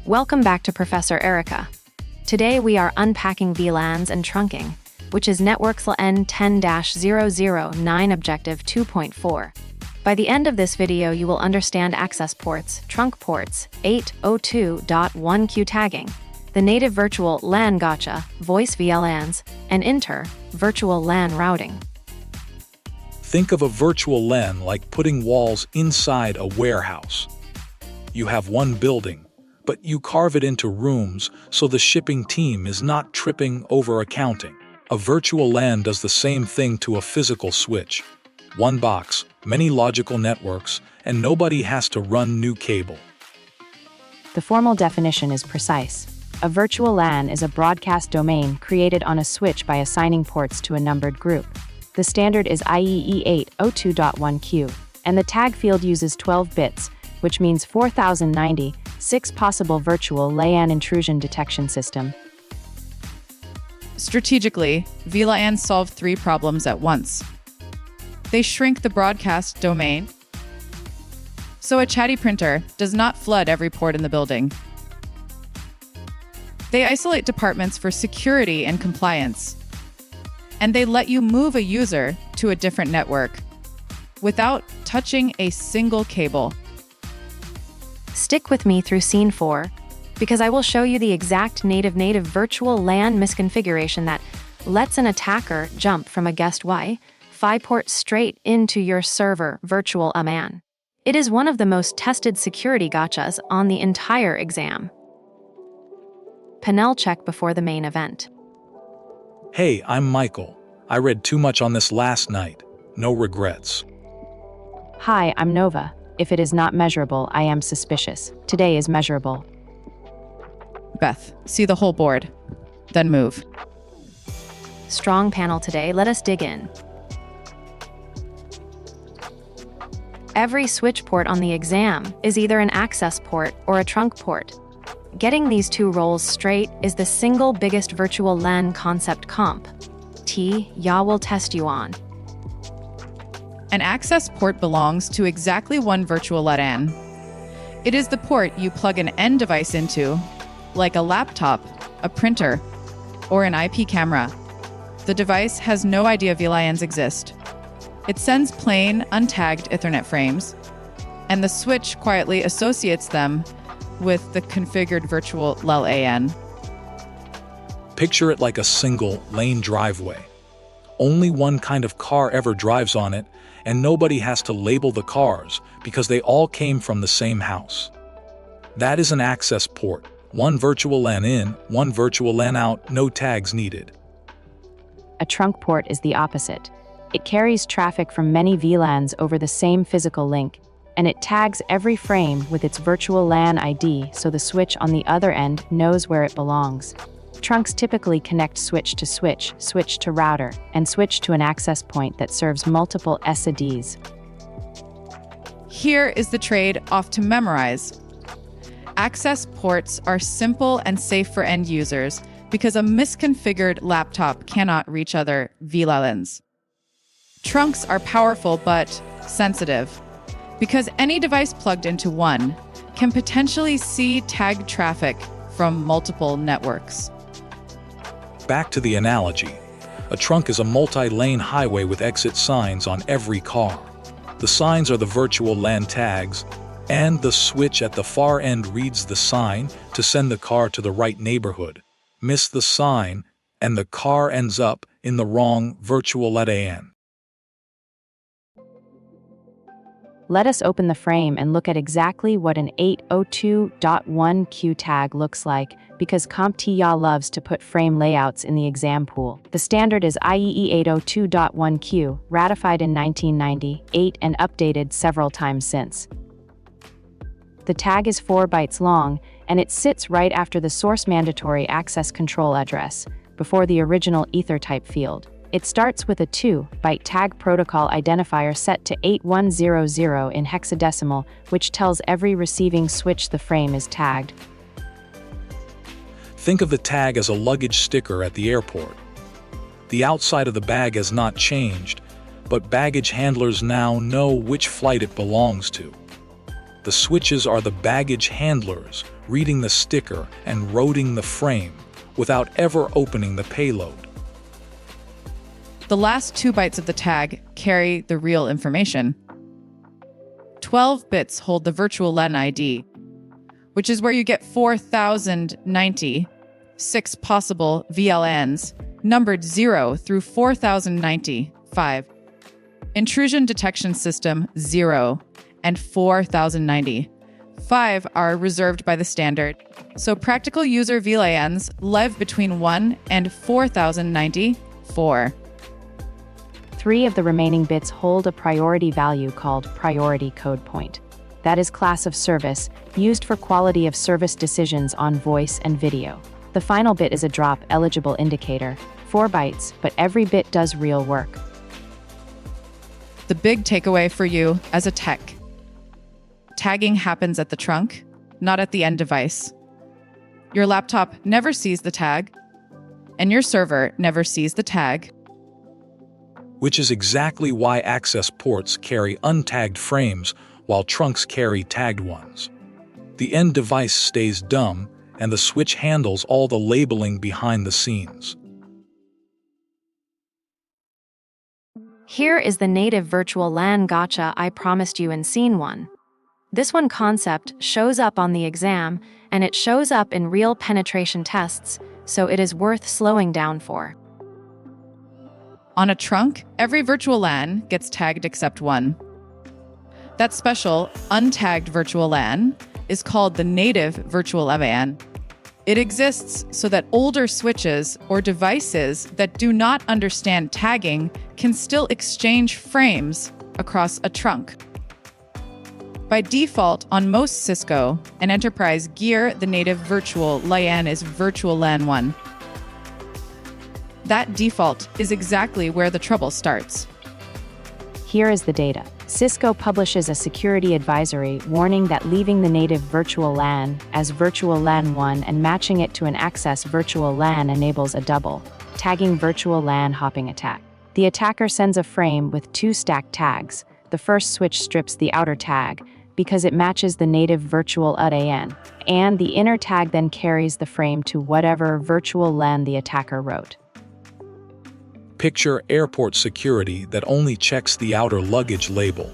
Welcome back to Professor Erica. Today we are unpacking VLANs and trunking, which is Network's N10-009 Objective 2.4. By the end of this video, you will understand access ports, trunk ports, 802.1q tagging, the native virtual LAN gotcha, voice VLANs, and Inter-VLAN Routing. Think of a virtual LAN like putting walls inside a warehouse. You have one building, but you carve it into rooms so the shipping team is not tripping over accounting. A virtual LAN does the same thing to a physical switch. One box, many logical networks, and nobody has to run new cable. The formal definition is precise. A virtual LAN is a broadcast domain created on a switch by assigning ports to a numbered group. The standard is IEEE 802.1q, and the tag field uses 12 bits, which means 4096 possible virtual LAN intrusion detection system. Strategically, VLANs solve three problems at once. They shrink the broadcast domain, so a chatty printer does not flood every port in the building. They isolate departments for security and compliance, and they let you move a user to a different network without touching a single cable. Stick with me through Scene 4, because I will show you the exact native virtual LAN misconfiguration that lets an attacker jump from a guest Wi-Fi port straight into your server virtual LAN. It is one of the most tested security gotchas on the entire exam. Panel check before the main event. Hey, I'm Michael. I read too much on this last night. No regrets. Hi, I'm Nova. If it is not measurable, I am suspicious. Today is measurable. Beth, see the whole board, then move. Strong panel today, let us dig in. Every switch port on the exam is either an access port or a trunk port. Getting these two roles straight is the single biggest virtual LAN concept comp. Ya will test you on. An access port belongs to exactly one virtual LAN. It is the port you plug an end device into, like a laptop, a printer, or an IP camera. The device has no idea VLANs exist. It sends plain, untagged Ethernet frames, and the switch quietly associates them with the configured virtual LAN. Picture it like a single lane driveway. Only one kind of car ever drives on it, and nobody has to label the cars because they all came from the same house. That is an access port. One virtual LAN in, one virtual LAN out, no tags needed. A trunk port is the opposite. It carries traffic from many VLANs over the same physical link, and it tags every frame with its virtual LAN ID so the switch on the other end knows where it belongs. Trunks typically connect switch to switch, switch to router, and switch to an access point that serves multiple SIDs. Here is the trade-off to memorize. Access ports are simple and safe for end users because a misconfigured laptop cannot reach other VLANs. Trunks are powerful but sensitive because any device plugged into one can potentially see tagged traffic from multiple networks. Back to the analogy. A trunk is a multi-lane highway with exit signs on every car. The signs are the virtual LAN tags, and the switch at the far end reads the sign to send the car to the right neighborhood. Miss the sign, and the car ends up in the wrong virtual LAN. Let us open the frame and look at exactly what an 802.1q tag looks like, because CompTIA loves to put frame layouts in the exam pool. The standard is IEEE 802.1q, ratified in 1998 and updated several times since. The tag is 4 bytes long, and it sits right after the source mandatory access control address, before the original ether type field. It starts with a 2-byte tag protocol identifier set to 8100 in hexadecimal, which tells every receiving switch the frame is tagged. Think of the tag as a luggage sticker at the airport. The outside of the bag has not changed, but baggage handlers now know which flight it belongs to. The switches are the baggage handlers, reading the sticker and routing the frame without ever opening the payload. The last 2 bytes of the tag carry the real information. 12 bits hold the virtual LAN ID, which is where you get 4090, 6 possible VLANs, numbered 0 through 4095. Intrusion detection system 0 and 4090. 5 are reserved by the standard, so practical user VLANs live between 1 and 4094. 3 of the remaining bits hold a priority value called priority code point. That is class of service, used for quality of service decisions on voice and video. The final bit is a drop eligible indicator, 4 bytes, but every bit does real work. The big takeaway for you as a tech: tagging happens at the trunk, not at the end device. Your laptop never sees the tag, and your server never sees the tag. Which is exactly why access ports carry untagged frames while trunks carry tagged ones. The end device stays dumb, and the switch handles all the labeling behind the scenes. Here is the native virtual LAN gotcha I promised you in Scene 1. This one concept shows up on the exam, and it shows up in real penetration tests, so it is worth slowing down for. On a trunk, every virtual LAN gets tagged except one. That special, untagged virtual LAN is called the native virtual LAN. It exists so that older switches or devices that do not understand tagging can still exchange frames across a trunk. By default, on most Cisco and enterprise gear, the native virtual LAN is virtual LAN 1. That default is exactly where the trouble starts. Here is the data. Cisco publishes a security advisory warning that leaving the native virtual LAN as virtual LAN 1 and matching it to an access virtual LAN enables a double tagging virtual LAN hopping attack. The attacker sends a frame with 2 stacked tags. The first switch strips the outer tag because it matches the native virtual LAN, and the inner tag then carries the frame to whatever virtual LAN the attacker wrote. Picture airport security that only checks the outer luggage label.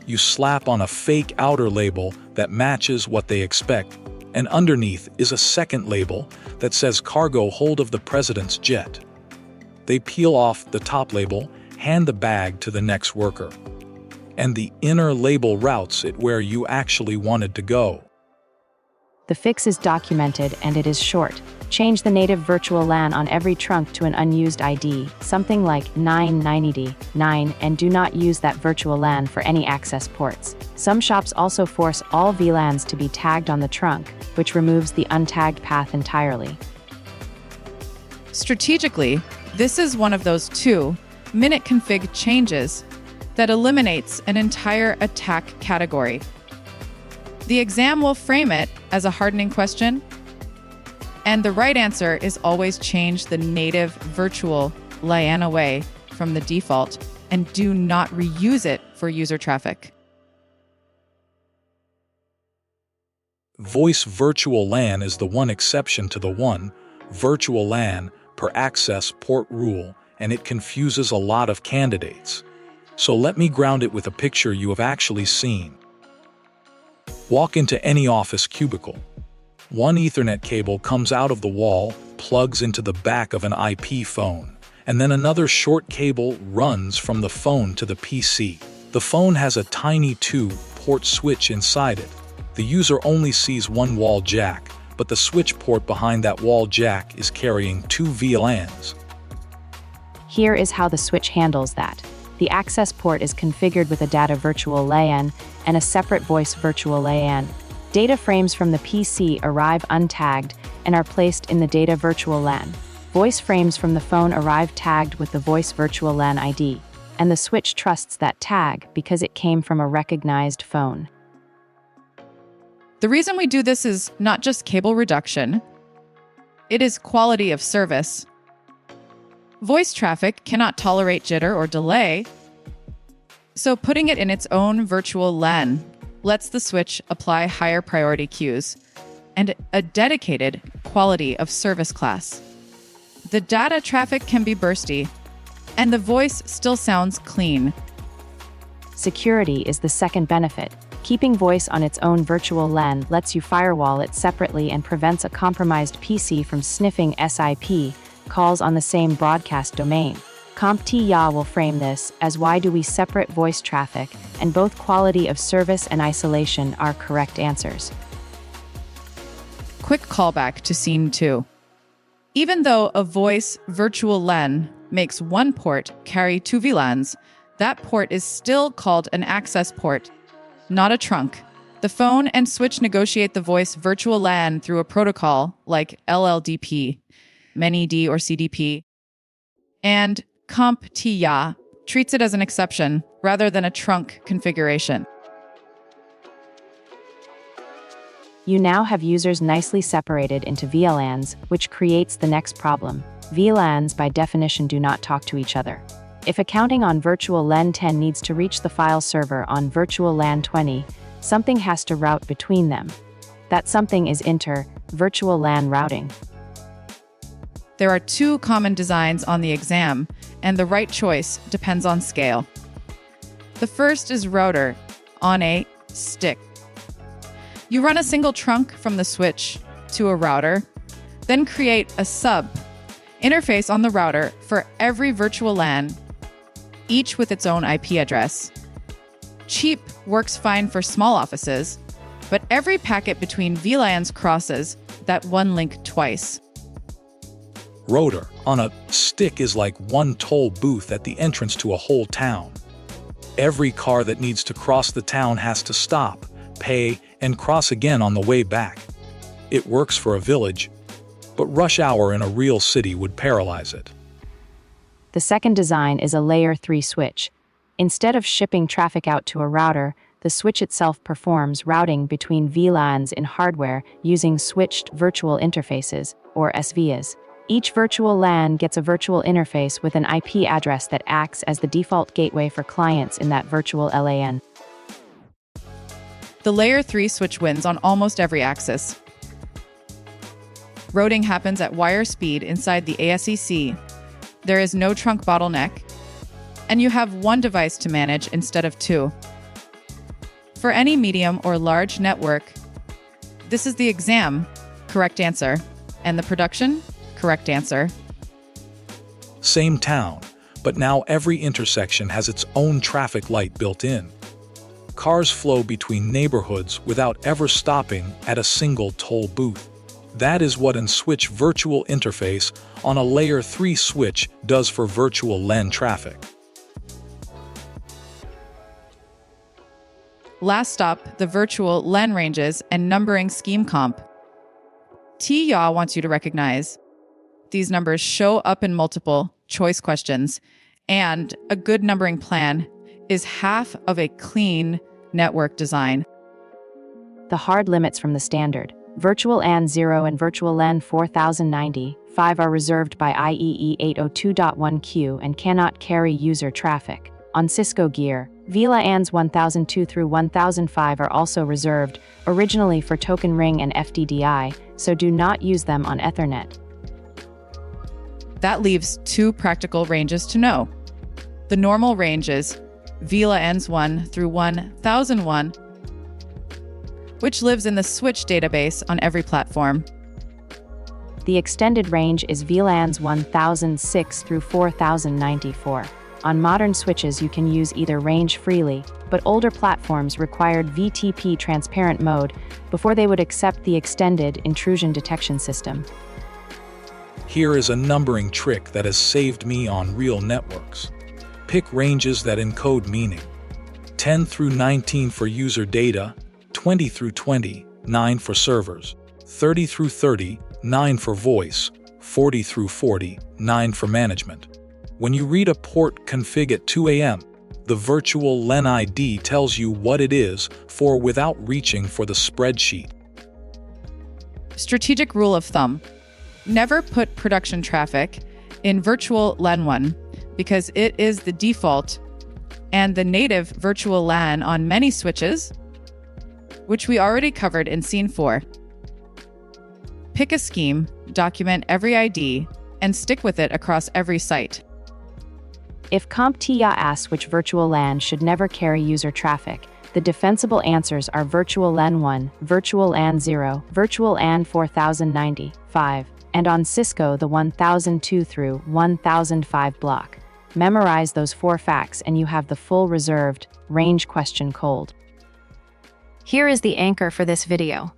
You slap on a fake outer label that matches what they expect, and underneath is a second label that says cargo hold of the president's jet. They peel off the top label, hand the bag to the next worker, and the inner label routes it where you actually wanted to go. The fix is documented and it is short. Change the native virtual LAN on every trunk to an unused ID, something like 990D9, and do not use that virtual LAN for any access ports. Some shops also force all VLANs to be tagged on the trunk, which removes the untagged path entirely. Strategically, this is one of those 2-minute config changes that eliminates an entire attack category. The exam will frame it as a hardening question, and the right answer is always change the native virtual LAN away from the default and do not reuse it for user traffic. Voice virtual LAN is the one exception to the one virtual LAN per access port rule, and it confuses a lot of candidates. So let me ground it with a picture you have actually seen. Walk into any office cubicle. One Ethernet cable comes out of the wall, plugs into the back of an IP phone, and then another short cable runs from the phone to the PC. The phone has a tiny 2-port switch inside it. The user only sees one wall jack, but the switch port behind that wall jack is carrying 2 VLANs. Here is how the switch handles that. The access port is configured with a data virtual LAN and a separate voice virtual LAN. Data frames from the PC arrive untagged and are placed in the data virtual LAN. Voice frames from the phone arrive tagged with the voice virtual LAN ID, and the switch trusts that tag because it came from a recognized phone. The reason we do this is not just cable reduction, it is quality of service. Voice traffic cannot tolerate jitter or delay, so putting it in its own virtual LAN lets the switch apply higher priority queues. and a dedicated quality of service class. The data traffic can be bursty, and the voice still sounds clean. Security is the second benefit. Keeping voice on its own virtual LAN lets you firewall it separately and prevents a compromised PC from sniffing SIP calls on the same broadcast domain. CompTIA will frame this as why do we separate voice traffic, and both quality of service and isolation are correct answers. Quick callback to Scene 2. Even though a voice virtual LAN makes one port carry two VLANs, that port is still called an access port, not a trunk. The phone and switch negotiate the voice virtual LAN through a protocol like LLDP, ManyD or CDP, and CompTIA treats it as an exception rather than a trunk configuration. You now have users nicely separated into VLANs, which creates the next problem. VLANs by definition do not talk to each other. If accounting on virtual LAN 10 needs to reach the file server on virtual LAN 20, something has to route between them. That something is Inter-VLAN Routing. There are two common designs on the exam, and the right choice depends on scale. The first is router on a stick. You run a single trunk from the switch to a router, then create a sub interface on the router for every virtual LAN, each with its own IP address. Cheap works fine for small offices, but every packet between VLANs crosses that one link twice. Router on a stick is like one toll booth at the entrance to a whole town. Every car that needs to cross the town has to stop, pay, and cross again on the way back. It works for a village, but rush hour in a real city would paralyze it. The second design is a layer 3 switch. Instead of shipping traffic out to a router, the switch itself performs routing between VLANs in hardware using switched virtual interfaces, or SVIAs. Each virtual LAN gets a virtual interface with an IP address that acts as the default gateway for clients in that virtual LAN. The layer 3 switch wins on almost every axis. Routing happens at wire speed inside the ASEC. There is no trunk bottleneck, and you have one device to manage instead of two. For any medium or large network, this is the exam, correct answer, and the production, correct answer. Same town, but now every intersection has its own traffic light built in. Cars flow between neighborhoods without ever stopping at a single toll booth. That is what an switch virtual interface on a layer 3 switch does for virtual LAN traffic. Last stop, the virtual LAN ranges and numbering scheme comp. TIA wants you to recognize these numbers show up in multiple choice questions, and a good numbering plan is half of a clean network design. The hard limits from the standard. Virtual LAN 0 and Virtual LAN 4090-5 are reserved by IEEE 802.1q and cannot carry user traffic. On Cisco gear, VLANs 1002 through 1005 are also reserved, originally for token ring and FDDI, so do not use them on Ethernet. That leaves two practical ranges to know. The normal range is VLANs 1 through 1001, which lives in the switch database on every platform. The extended range is VLANs 1006 through 4094. On modern switches, you can use either range freely, but older platforms required VTP transparent mode before they would accept the extended intrusion detection system. Here is a numbering trick that has saved me on real networks. Pick ranges that encode meaning. 10 through 19 for user data, 20 through 20, 9 for servers, 30 through 30, 9 for voice, 40 through 40, 9 for management. When you read a port config at 2 a.m., the virtual LAN ID tells you what it is for without reaching for the spreadsheet. Strategic rule of thumb: never put production traffic in virtual LAN 1 because it is the default and the native virtual LAN on many switches, which we already covered in Scene 4. Pick a scheme, document every ID, and stick with it across every site. If CompTIA asks which virtual LAN should never carry user traffic, the defensible answers are Virtual LAN 1, Virtual LAN 0, Virtual LAN 4095, and on Cisco the 1002 through 1005 block. Memorize those 4 facts and you have the full reserved range question cold. Here is the anchor for this video.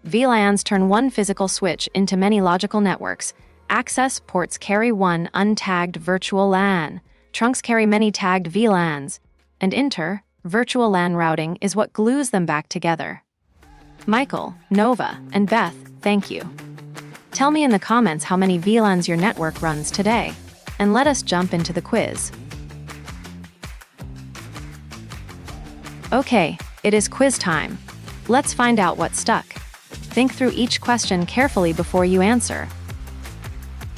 VLANs turn one physical switch into many logical networks. Access ports carry one untagged virtual LAN. Trunks carry many tagged VLANs. And Inter-VLAN Routing is what glues them back together. Michael, Nova, and Beth, thank you. Tell me in the comments how many VLANs your network runs today. And let us jump into the quiz. Okay, it is quiz time. Let's find out what stuck. Think through each question carefully before you answer.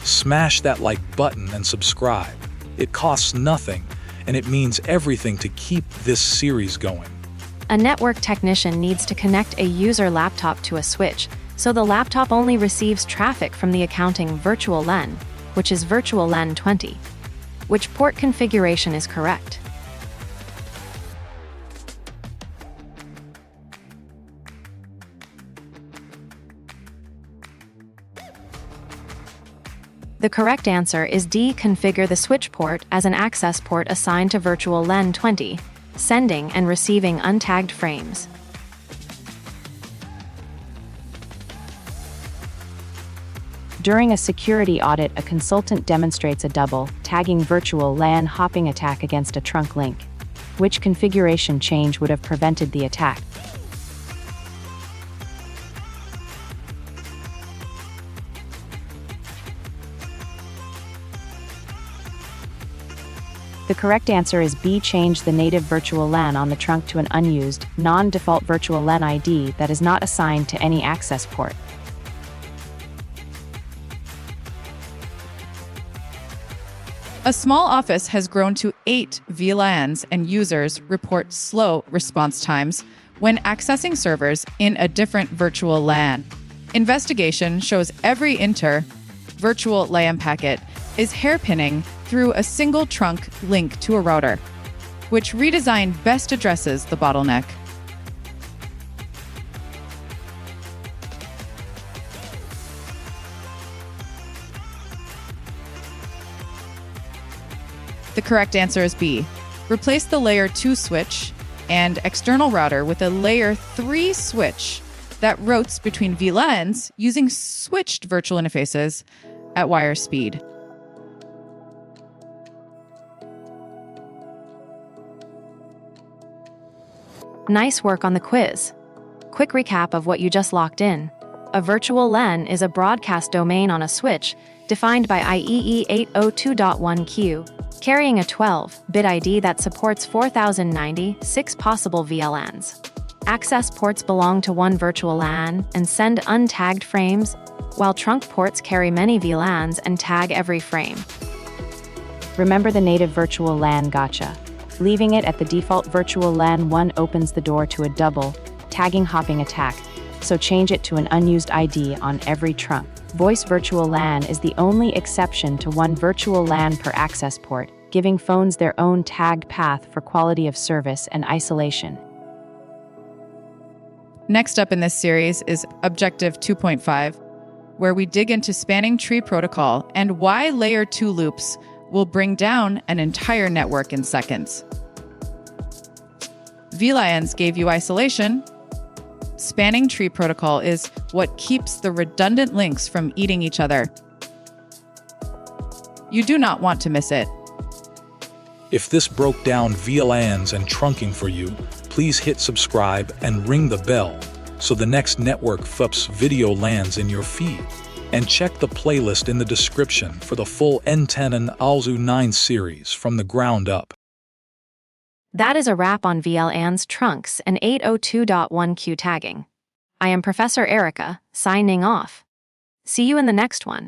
Smash that like button and subscribe. It costs nothing, and it means everything to keep this series going. A network technician needs to connect a user laptop to a switch, so the laptop only receives traffic from the accounting virtual LAN, which is virtual LAN 20. Which port configuration is correct? The correct answer is D. Configure the switch port as an access port assigned to virtual LAN 20, sending and receiving untagged frames. During a security audit, a consultant demonstrates a double tagging virtual LAN hopping attack against a trunk link. Which configuration change would have prevented the attack? The correct answer is B. Change the native virtual LAN on the trunk to an unused, non-default virtual LAN ID that is not assigned to any access port. A small office has grown to 8 VLANs, and users report slow response times when accessing servers in a different virtual LAN. Investigation shows every virtual LAN packet is hairpinning through a single trunk link to a router, which redesign best addresses the bottleneck. The correct answer is B. Replace the layer 2 switch and external router with a layer 3 switch that routes between VLANs using switched virtual interfaces at wire speed. Nice work on the quiz. Quick recap of what you just locked in. A virtual LAN is a broadcast domain on a switch defined by IEEE 802.1q, carrying a 12-bit ID that supports 4096 possible VLANs. Access ports belong to one virtual LAN and send untagged frames, while trunk ports carry many VLANs and tag every frame. Remember the native virtual LAN gotcha. Leaving it at the default virtual LAN 1 opens the door to a double tagging hopping attack, so change it to an unused ID on every trunk. Voice virtual LAN is the only exception to one virtual LAN per access port, giving phones their own tagged path for quality of service and isolation. Next up in this series is Objective 2.5, where we dig into spanning tree protocol and why layer 2 loops will bring down an entire network in seconds. VLANs gave you isolation. Spanning tree protocol is what keeps the redundant links from eating each other. You do not want to miss it. If this broke down VLANs and trunking for you, please hit subscribe and ring the bell so the next Network FUPS video lands in your feed. And check the playlist in the description for the full N10-009 series from the ground up. That is a wrap on VLANs, trunks, and 802.1q tagging. I am Professor Erica, signing off. See you in the next one.